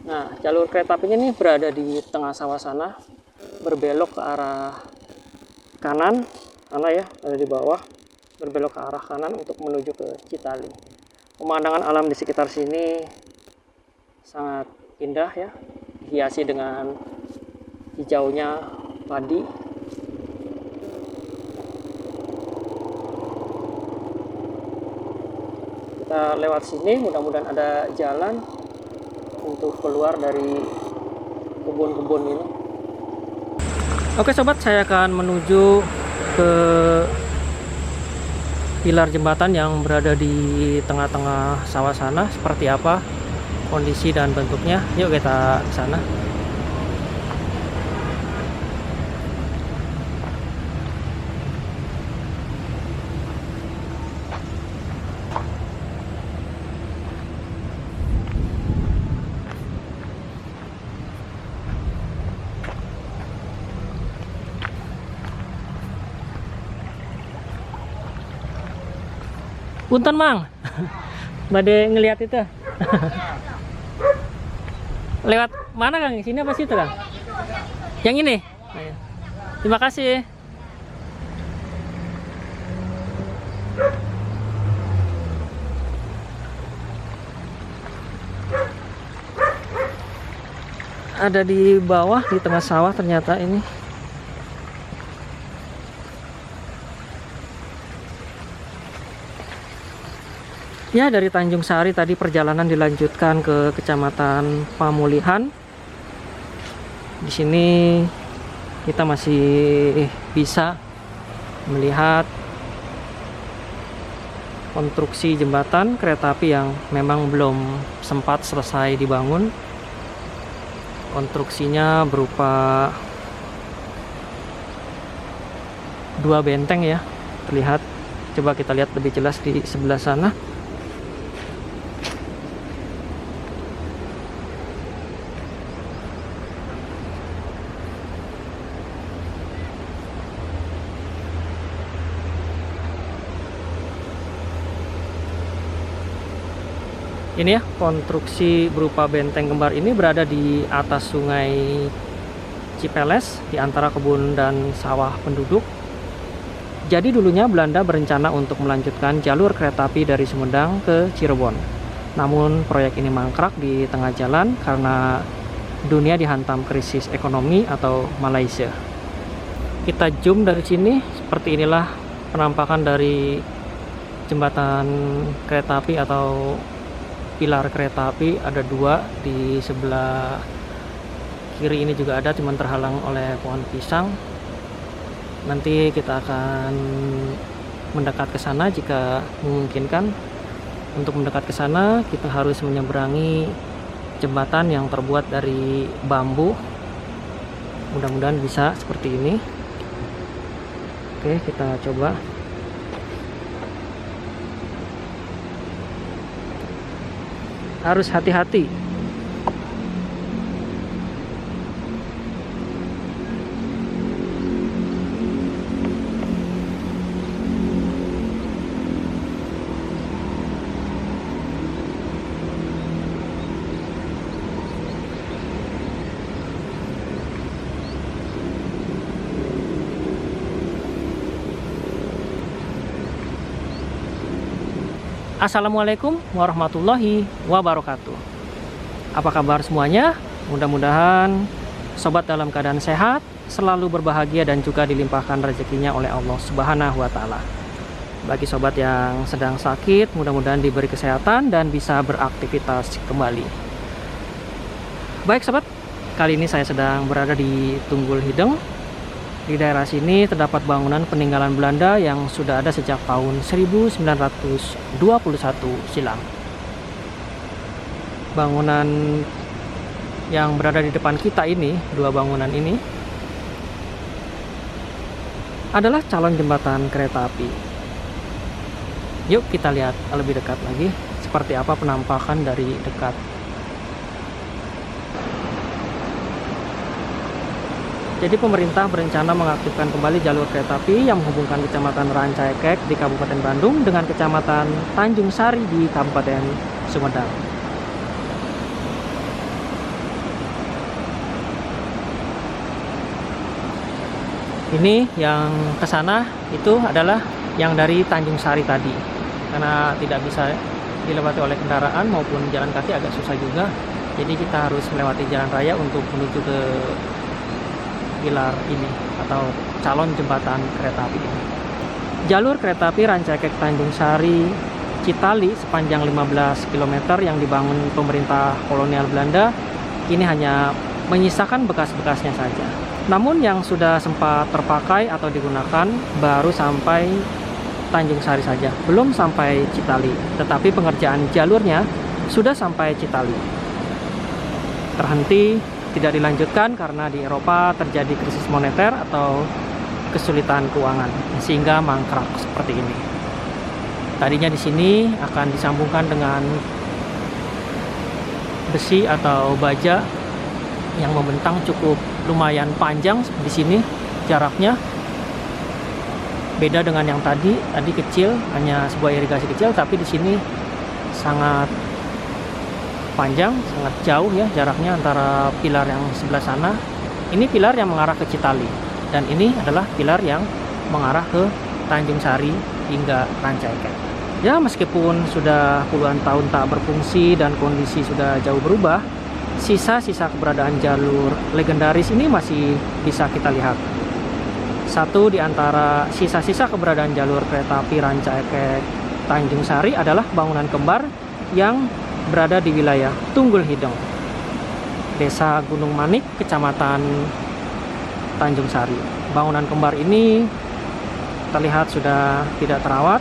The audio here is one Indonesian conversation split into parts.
Nah, jalur kereta apinya ini berada di tengah sawah sana, berbelok ke arah kanan, sana ya, ada di bawah, berbelok ke arah kanan untuk menuju ke Citali. Pemandangan alam di sekitar sini sangat indah ya, dihiasi dengan hijaunya padi. Kita lewat sini, mudah-mudahan ada jalan untuk keluar dari kebun-kebun ini. Oke sobat, saya akan menuju ke pilar jembatan yang berada di tengah-tengah sawah sana. Seperti apa kondisi dan bentuknya? Yuk kita ke sana. Punten Mang, bade ngelihat itu. Lewat mana Kang? Sini apa situ Kang? Yang ini. Terima kasih. Ada di bawah, di tengah sawah ternyata ini. Ya, dari Tanjung Sari tadi perjalanan dilanjutkan ke Kecamatan Pamulihan. Di sini kita masih bisa melihat konstruksi jembatan kereta api yang memang belum sempat selesai dibangun. Konstruksinya berupa dua benteng ya, terlihat. Coba kita lihat lebih jelas di sebelah sana. Ini ya, konstruksi berupa benteng kembar ini berada di atas sungai Cipeles, di antara kebun dan sawah penduduk. Jadi dulunya Belanda berencana untuk melanjutkan jalur kereta api dari Sumedang ke Cirebon. Namun proyek ini mangkrak di tengah jalan karena dunia dihantam krisis ekonomi atau Malaysia. Kita zoom dari sini, seperti inilah penampakan dari jembatan kereta api atau pilar kereta api. Ada dua di sebelah kiri ini juga ada, cuman terhalang oleh pohon pisang. Nanti kita akan mendekat ke sana jika memungkinkan. Untuk mendekat ke sana kita harus menyeberangi jembatan yang terbuat dari bambu. Mudah-mudahan bisa seperti ini. Oke, kita coba. Harus hati-hati. Assalamualaikum warahmatullahi wabarakatuh. Apa kabar semuanya? Mudah-mudahan sobat dalam keadaan sehat, selalu berbahagia dan juga dilimpahkan rezekinya oleh Allah Subhanahu wa taala. Bagi sobat yang sedang sakit, mudah-mudahan diberi kesehatan dan bisa beraktivitas kembali. Baik sobat, kali ini saya sedang berada di Tunggul Hideng. Di daerah sini terdapat bangunan peninggalan Belanda yang sudah ada sejak tahun 1921 silam. Bangunan yang berada di depan kita ini, dua bangunan ini, adalah calon jembatan kereta api. Yuk kita lihat lebih dekat lagi, seperti apa penampakan dari dekat. Jadi pemerintah berencana mengaktifkan kembali jalur kereta api yang menghubungkan Kecamatan Rancaikek di Kabupaten Bandung dengan Kecamatan Tanjung Sari di Kabupaten Sumedang. Ini yang ke sana itu adalah yang dari Tanjung Sari tadi. Karena tidak bisa dilewati oleh kendaraan maupun jalan kaki agak susah juga. Jadi kita harus melewati jalan raya untuk menuju ke pilar ini atau calon jembatan kereta api ini. Jalur kereta api Rancaikek Tanjung Sari Citali sepanjang 15 km yang dibangun pemerintah kolonial Belanda ini hanya menyisakan bekas-bekasnya saja. Namun yang sudah sempat terpakai atau digunakan baru sampai Tanjung Sari saja, belum sampai Citali. Tetapi pengerjaan jalurnya sudah sampai Citali. Terhenti, tidak dilanjutkan karena di Eropa terjadi krisis moneter atau kesulitan keuangan sehingga mangkrak seperti ini. Tadinya di sini akan disambungkan dengan besi atau baja yang membentang cukup lumayan panjang di sini jaraknya. Beda dengan yang tadi kecil, hanya sebuah irigasi kecil, tapi di sini sangat panjang, sangat jauh ya jaraknya antara pilar yang sebelah sana. Ini pilar yang mengarah ke Citali dan ini adalah pilar yang mengarah ke Tanjung Sari hingga Rancaikek. Ya, meskipun sudah puluhan tahun tak berfungsi dan kondisi sudah jauh berubah, sisa-sisa keberadaan jalur legendaris ini masih bisa kita lihat. Satu di antara sisa-sisa keberadaan jalur kereta api Rancaikek Tanjung Sari adalah bangunan kembar yang berada di wilayah Tunggul Hideng, Desa Gunung Manik, Kecamatan Tanjung Sari. Bangunan kembar ini terlihat sudah tidak terawat.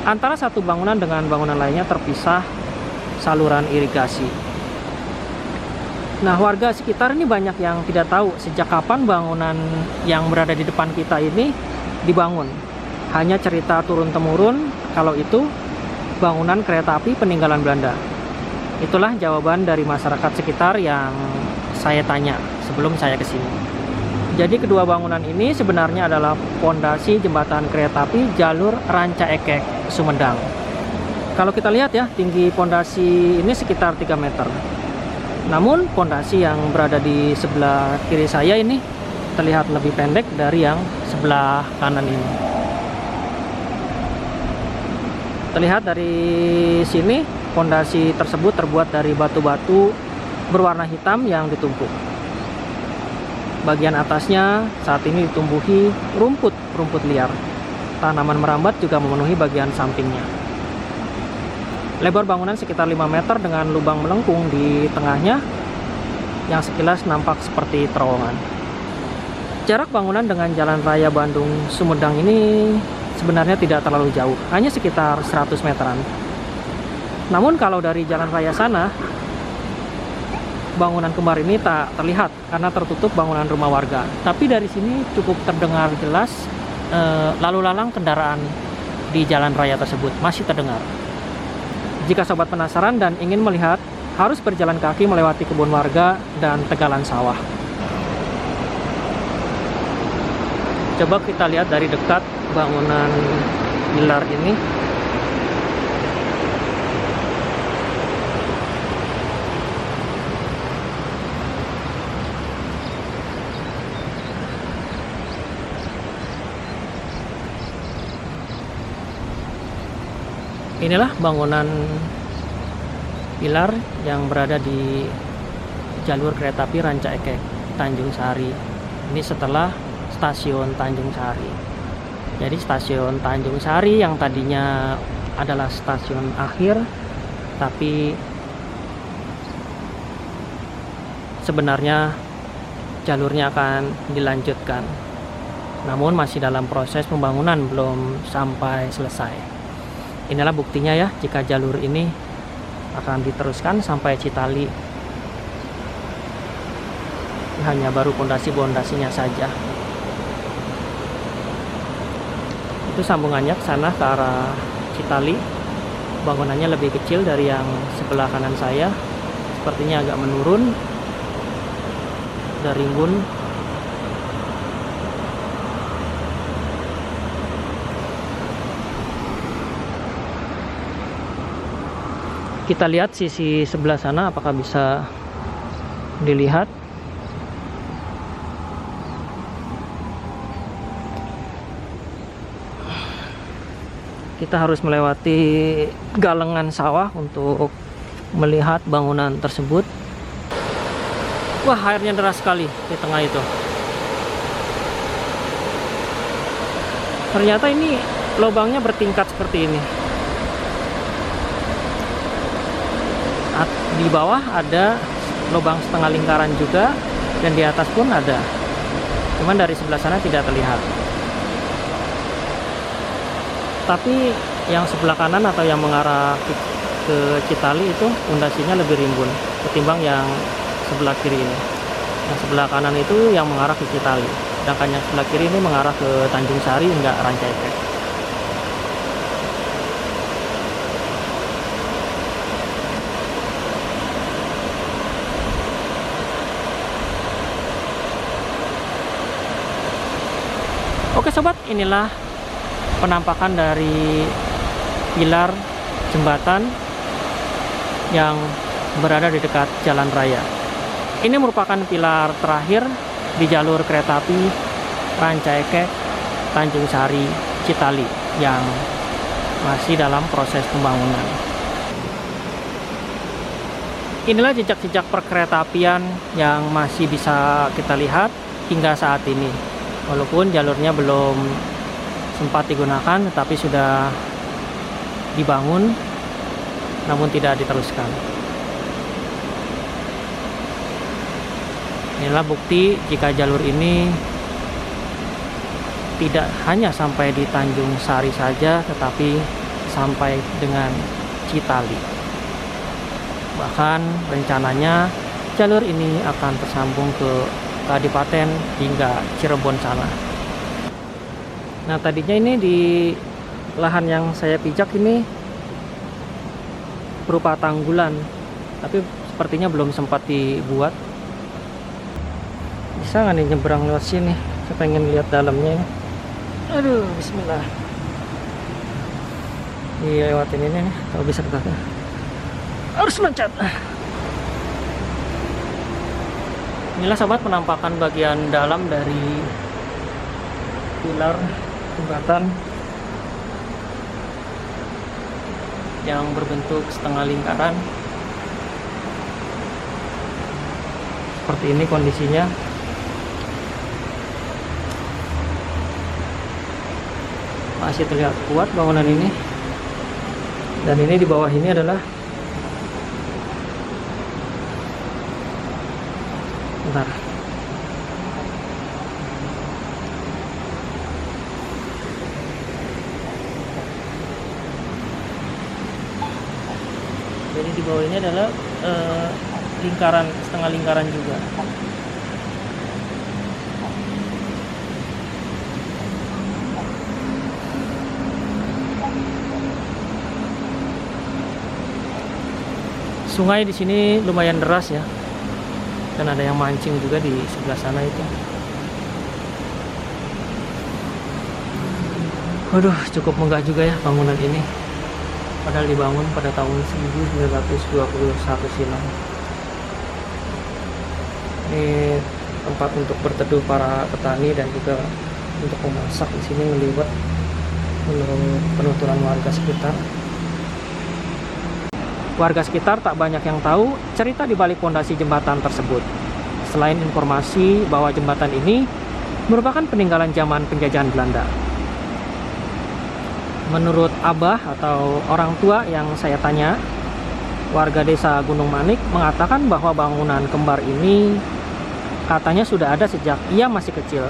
Antara satu bangunan dengan bangunan lainnya terpisah saluran irigasi. Nah, warga sekitar ini banyak yang tidak tahu sejak kapan bangunan yang berada di depan kita ini dibangun. Hanya cerita turun-temurun kalau itu bangunan kereta api peninggalan Belanda. Itulah jawaban dari masyarakat sekitar yang saya tanya sebelum saya ke sini. Jadi kedua bangunan ini sebenarnya adalah pondasi jembatan kereta api jalur Rancaikek Sumedang. Kalau kita lihat ya, tinggi pondasi ini sekitar 3 meter. Namun pondasi yang berada di sebelah kiri saya ini terlihat lebih pendek dari yang sebelah kanan ini. Terlihat dari sini pondasi tersebut terbuat dari batu-batu berwarna hitam yang ditumpuk. Bagian atasnya saat ini ditumbuhi rumput liar. Tanaman merambat juga memenuhi bagian sampingnya. Lebar bangunan sekitar 5 meter dengan lubang melengkung di tengahnya yang sekilas nampak seperti terowongan. Jarak bangunan dengan Jalan Raya Bandung Sumedang ini sebenarnya tidak terlalu jauh, hanya sekitar 100 meteran. Namun kalau dari jalan raya sana, bangunan kembar ini tak terlihat karena tertutup bangunan rumah warga. Tapi dari sini cukup terdengar jelas lalu lalang kendaraan di jalan raya tersebut masih terdengar. Jika sobat penasaran dan ingin melihat, harus berjalan kaki melewati kebun warga dan tegalan sawah. Coba kita lihat dari dekat bangunan pilar ini. Inilah bangunan pilar yang berada di jalur kereta api Rancaikek Tanjung Sari. Ini setelah stasiun Tanjung Sari. Jadi stasiun Tanjung Sari yang tadinya adalah stasiun akhir, tapi sebenarnya jalurnya akan dilanjutkan. Namun masih dalam proses pembangunan, belum sampai selesai. Inilah buktinya ya, jika jalur ini akan diteruskan sampai Citali. Hanya baru pondasinya saja. Itu sambungannya ke sana ke arah Citali. Bangunannya lebih kecil dari yang sebelah kanan saya. Sepertinya agak menurun. Dari rimbun. Kita lihat sisi sebelah sana apakah bisa dilihat. kita harus melewati galengan sawah untuk melihat bangunan tersebut. Wah, airnya deras sekali di tengah itu. Ternyata ini lubangnya bertingkat seperti ini. Di bawah ada lubang setengah lingkaran juga, dan di atas pun ada. Cuman dari sebelah sana tidak terlihat. Tapi yang sebelah kanan atau yang mengarah ke Citali itu pondasinya lebih rimbun ketimbang yang sebelah kiri ini. Yang sebelah kanan itu yang mengarah ke Citali, sedangkan yang sebelah kiri ini mengarah ke Tanjung Sari hingga Rancaikek. Oke sobat, inilah penampakan dari pilar jembatan yang berada di dekat jalan raya. Ini merupakan pilar terakhir di jalur kereta api Rancaikek, Tanjung Sari, Citali yang masih dalam proses pembangunan. Inilah jejak-jejak perkeretaapian yang masih bisa kita lihat hingga saat ini. Walaupun jalurnya belum sempat digunakan, tetapi sudah dibangun namun tidak diteruskan. Inilah bukti jika jalur ini tidak hanya sampai di Tanjung Sari saja, tetapi sampai dengan Citali. Bahkan rencananya jalur ini akan tersambung ke Kadipaten hingga Cirebon sana. Nah, tadinya ini di lahan yang saya pijak ini berupa tanggulan, tapi sepertinya belum sempat dibuat. Bisa nggak nih nyebrang lewat sini? Saya pengen lihat dalamnya ini. Aduh, bismillah. Lewatin ini nih, kalau bisa kita harus loncat. Inilah sobat penampakan bagian dalam dari pilar jembatan yang berbentuk setengah lingkaran. Seperti ini kondisinya. Masih terlihat kuat bangunan ini. Dan ini di bawah ini adalah, bentar. Jadi di bawah ini adalah lingkaran, setengah lingkaran juga. Sungai di sini lumayan deras ya. Dan ada yang mancing juga di sebelah sana itu. Waduh, cukup megah juga ya bangunan ini. Padahal dibangun pada tahun 1921 silam. Ini tempat untuk berteduh para petani dan juga untuk memasak di sini melibat menurut penuturan warga sekitar. Warga sekitar tak banyak yang tahu cerita di balik pondasi jembatan tersebut. Selain informasi bahwa jembatan ini merupakan peninggalan zaman penjajahan Belanda. Menurut abah atau orang tua yang saya tanya, warga desa Gunung Manik mengatakan bahwa bangunan kembar ini katanya sudah ada sejak ia masih kecil.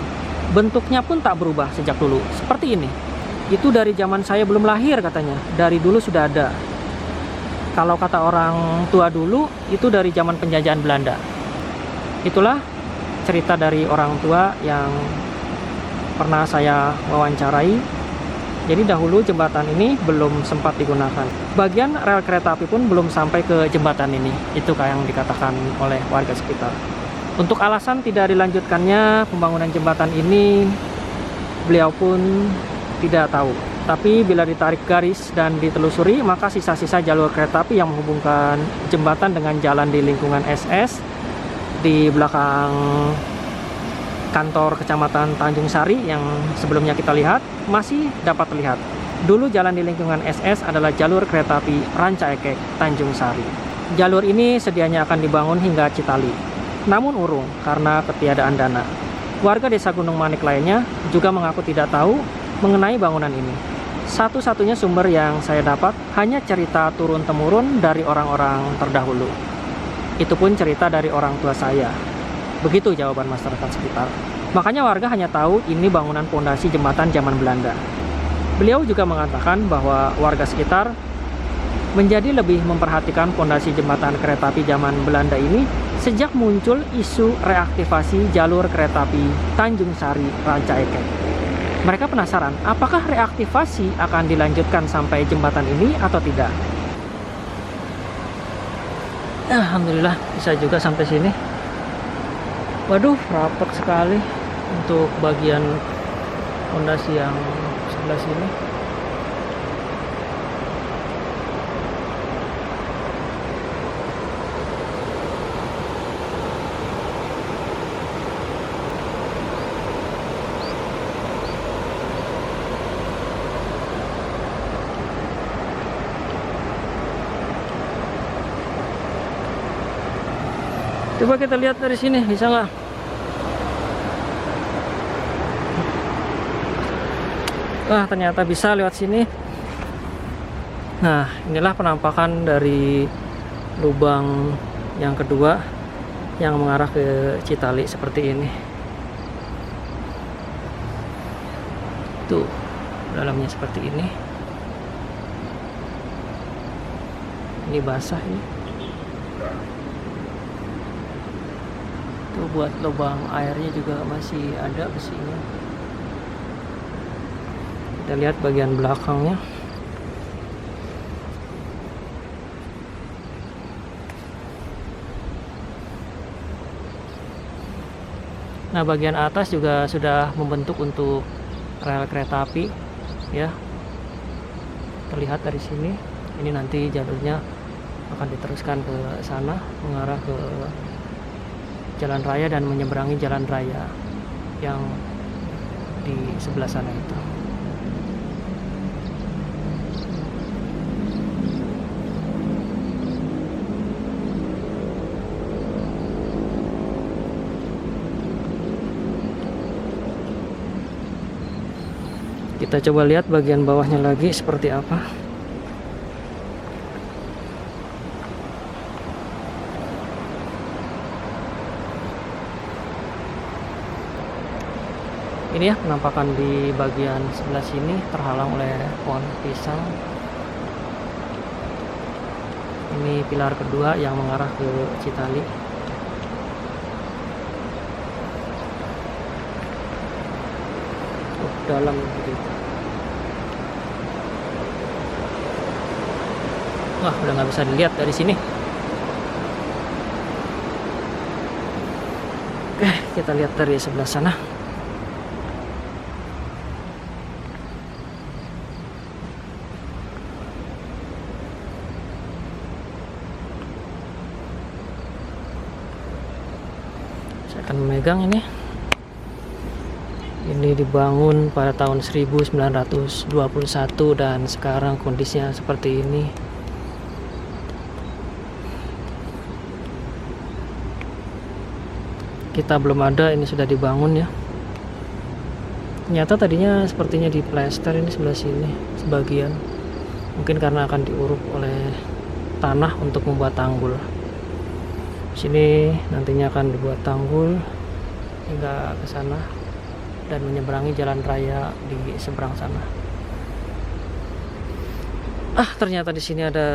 Bentuknya pun tak berubah sejak dulu, seperti ini. Itu dari zaman saya belum lahir katanya, dari dulu sudah ada. Kalau kata orang tua dulu, itu dari zaman penjajahan Belanda. Itulah cerita dari orang tua yang pernah saya wawancarai. Jadi dahulu jembatan ini belum sempat digunakan. Bagian rel kereta api pun belum sampai ke jembatan ini. Itu kayak yang dikatakan oleh warga sekitar. Untuk alasan tidak dilanjutkannya pembangunan jembatan ini, beliau pun tidak tahu. Tapi bila ditarik garis dan ditelusuri, maka sisa-sisa jalur kereta api yang menghubungkan jembatan dengan jalan di lingkungan SS di belakang kantor Kecamatan Tanjung Sari yang sebelumnya kita lihat masih dapat terlihat. Dulu jalan di lingkungan SS adalah jalur kereta api Rancaekek Tanjung Sari. Jalur ini sedianya akan dibangun hingga Citali, namun urung karena ketiadaan dana. Warga desa Gunung Manik lainnya juga mengaku tidak tahu mengenai bangunan ini. Satu-satunya sumber yang saya dapat hanya cerita turun-temurun dari orang-orang terdahulu. Itu pun cerita dari orang tua saya. Begitu jawaban masyarakat sekitar. Makanya warga hanya tahu ini bangunan pondasi jembatan zaman Belanda. Beliau juga mengatakan bahwa warga sekitar menjadi lebih memperhatikan pondasi jembatan kereta api zaman Belanda ini sejak muncul isu reaktivasi jalur kereta api Tanjung Sari Rancaekek. Mereka penasaran apakah reaktivasi akan dilanjutkan sampai jembatan ini atau tidak. Alhamdulillah bisa juga sampai sini. Waduh, rapat sekali untuk bagian pondasi yang sebelah sini. Coba kita lihat dari sini, bisa nggak? Wah, ternyata bisa lewat sini. Nah, inilah penampakan dari lubang yang kedua yang mengarah ke Citali seperti ini. Tuh, dalamnya seperti ini. Ini basah ini. Tuh, buat lubang airnya juga masih ada besinya. Kita lihat bagian belakangnya. Nah, bagian atas juga sudah membentuk untuk rel kereta api, ya. Terlihat dari sini. Ini nanti jalurnya akan diteruskan ke sana, mengarah ke jalan raya dan menyeberangi jalan raya yang di sebelah sana itu. Kita coba lihat bagian bawahnya lagi seperti apa. Ini ya penampakan di bagian sebelah sini terhalang oleh pohon pisang. Ini pilar kedua yang mengarah ke Citali. Dalam gitu. Wah, udah nggak bisa dilihat dari sini. Oke, kita lihat dari sebelah sana. Saya akan memegang ini. Ini dibangun pada tahun 1921 dan sekarang kondisinya seperti ini. Kita belum ada, ini sudah dibangun ya. Ternyata tadinya sepertinya di plester ini sebelah sini sebagian. Mungkin karena akan diuruk oleh tanah untuk membuat tanggul. Sini nantinya akan dibuat tanggul hingga ke sana dan menyeberangi jalan raya di seberang sana. Ternyata di sini ada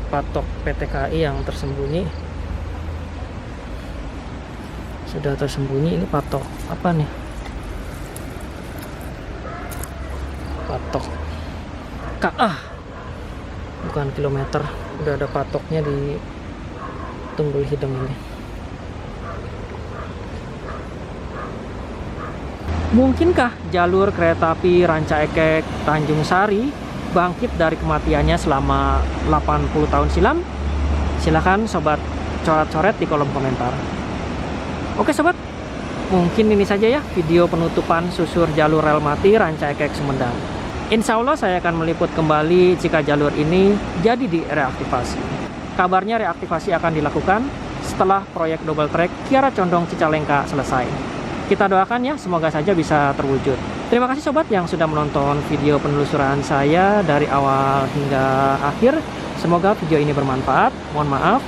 patok PT KAI yang tersembunyi. Sudah tersembunyi. Ini patok apa nih? Patok KA, bukan kilometer. Udah ada patoknya di Tunggul Hideng ini. Mungkinkah jalur kereta api Rancaekek Tanjung Sari bangkit dari kematiannya selama 80 tahun silam? Silahkan sobat coret-coret di kolom komentar. Oke sobat, mungkin ini saja ya video penutupan susur jalur rel mati Rancaekek Sumedang. Insya Allah saya akan meliput kembali jika jalur ini jadi direaktivasi. Kabarnya reaktivasi akan dilakukan setelah proyek double track Kiara Condong Cicalengka selesai. Kita doakan ya, semoga saja bisa terwujud. Terima kasih sobat yang sudah menonton video penelusuran saya dari awal hingga akhir. Semoga video ini bermanfaat. Mohon maaf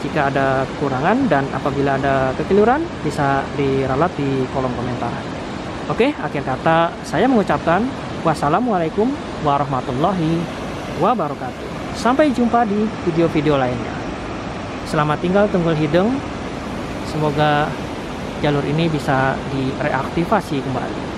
jika ada kekurangan, dan apabila ada kekeliruan bisa diralat di kolom komentar. Oke, akhir kata saya mengucapkan wassalamualaikum warahmatullahi wabarakatuh. Sampai jumpa di video-video lainnya. Selamat tinggal Tunggul Hideng. Semoga jalur ini bisa direaktivasi kembali.